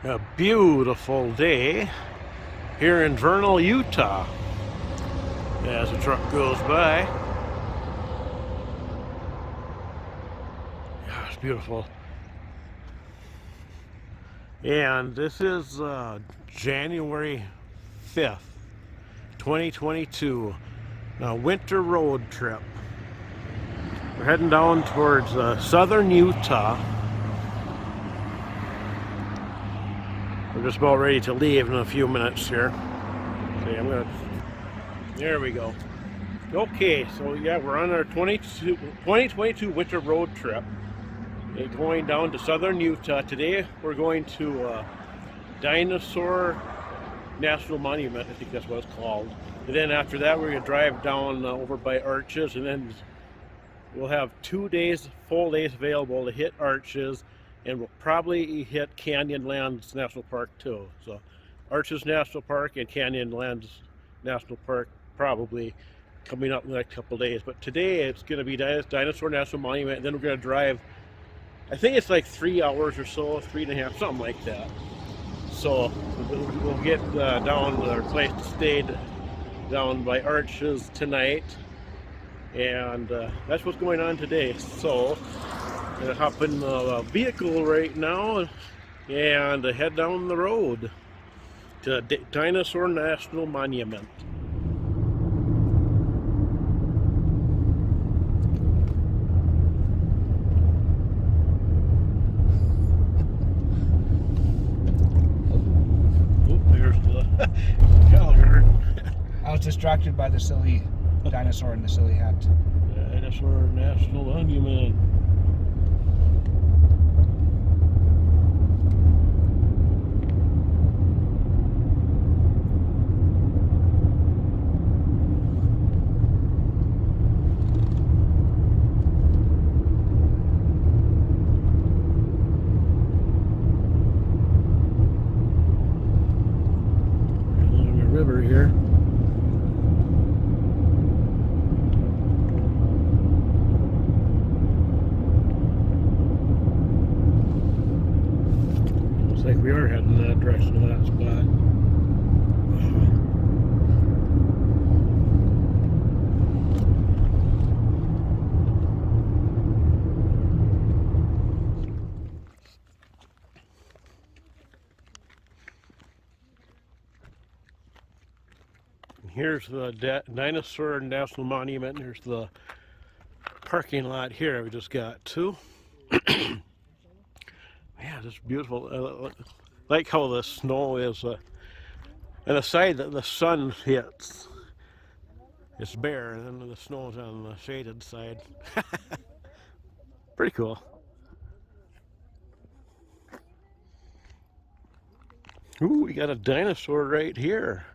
A beautiful day here in Vernal, Utah. As the truck goes by. Yeah, it's beautiful. And this is January 5th, 2022. A winter road trip. We're heading down towards southern Utah. We're just about ready to leave in a few minutes here. See, there we go. Okay, so yeah, we're on our 2022 winter road trip. Going down to southern Utah. Today we're going to Dinosaur National Monument, I think that's what it's called. And then after that we're going to drive down over by Arches, and then we'll have 2 days, full days available to hit Arches, and we'll probably hit Canyonlands National Park too. So Arches National Park and Canyonlands National Park probably coming up in the next couple of days. But today it's going to be Dinosaur National Monument, and then we're going to drive, I think it's like 3 hours or so, 3.5, something like that. So we'll get down to our place to stay down by Arches tonight, and that's what's going on today. So I'm gonna hop in the vehicle right now and head down the road to Dinosaur National Monument. I was distracted by the silly dinosaur and the silly hat. Dinosaur National Monument. Along the river here. Like we are heading in that direction of that spot. Here's the Dinosaur National Monument. Here's the parking lot here we just got to. Yeah, this is beautiful. Like how the snow is on the side that the sun hits. It's bare, and then the snow's on the shaded side. Pretty cool. Ooh, we got a dinosaur right here.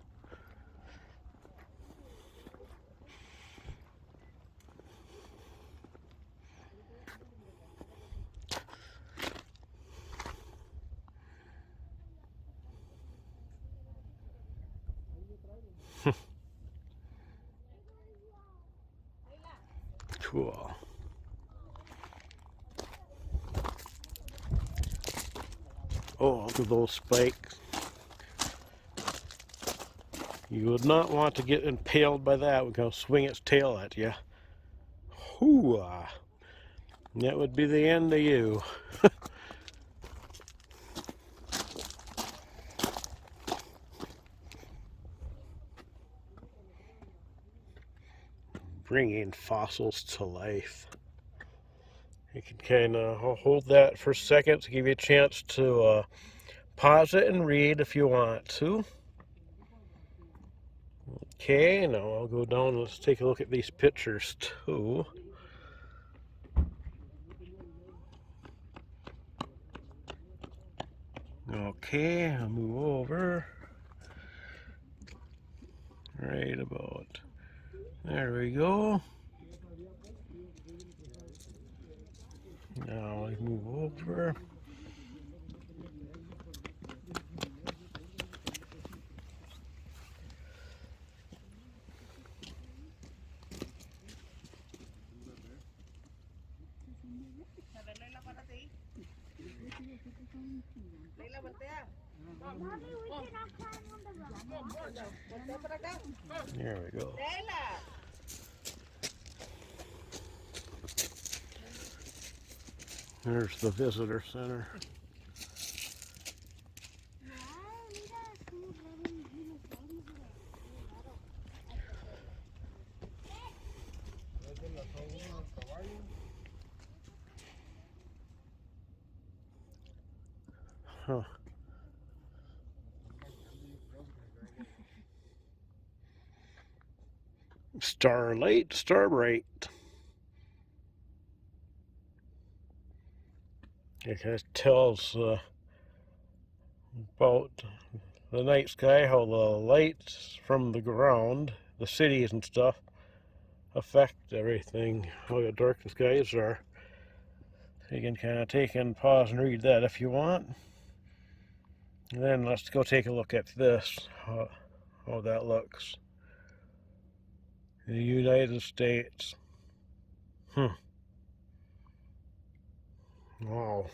Cool. Oh, look at those spikes. You would not want to get impaled by that. We're going to swing its tail at you. Hoo-ah. That would be the end of you. Bringing fossils to life. You can kind of hold that for a second to give you a chance to pause it and read if you want to. Okay, now I'll go down. Let's take a look at these pictures too. Okay, I'll move over. Right about there we go. Now I move over. Leila, voltea. Mommy, we cannot climb on the rock. There we go. There's the visitor center. Huh. Starlight, Starbright. It kind of tells about the night sky, how the lights from the ground, the cities and stuff, affect everything, how dark the skies are. You can kind of take and pause and read that if you want. And then let's go take a look at this, how that looks. The United States. Wow.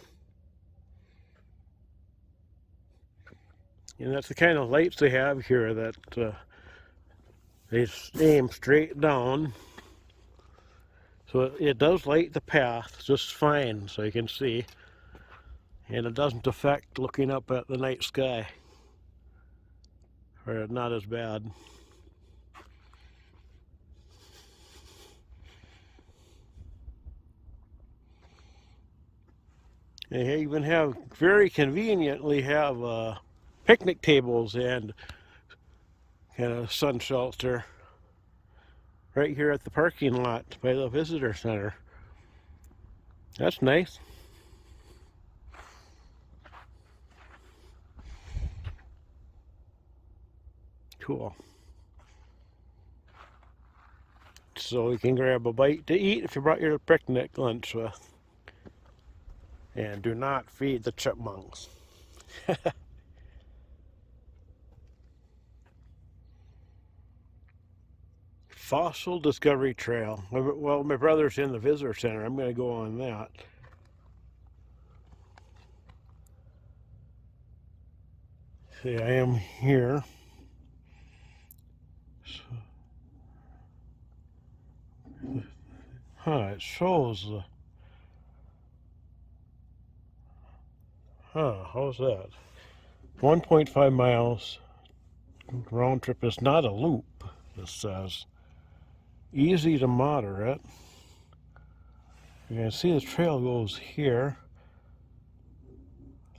And that's the kind of lights they have here, that they aim straight down. So it does light the path just fine, so you can see. And it doesn't affect looking up at the night sky. Or not as bad. They even have, very conveniently have picnic tables and kind of sun shelter right here at the parking lot by the visitor center. That's nice. Cool. So you can grab a bite to eat if you brought your picnic lunch with. And do not feed the chipmunks. Fossil Discovery Trail. Well, my brother's in the visitor center. I'm going to go on that. See, I am here. It shows. How's that? 1.5 miles. Round trip is not a loop, it says. Easy to moderate. You can see the trail goes here.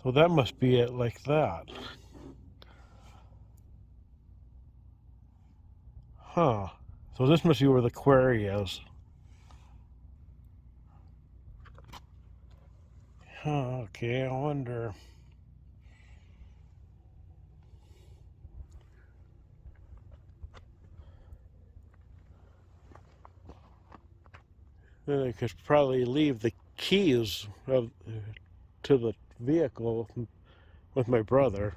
So that must be it, like that. So this must be where the quarry is. Okay, I wonder. Then I could probably leave the keys to the vehicle with my brother.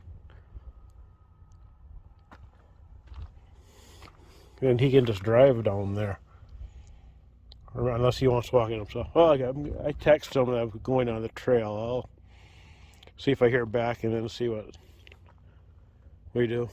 And he can just drive down there. Or unless he wants to walk in himself. Well, I text him that I'm going on the trail. I'll see if I hear back and then see what we do.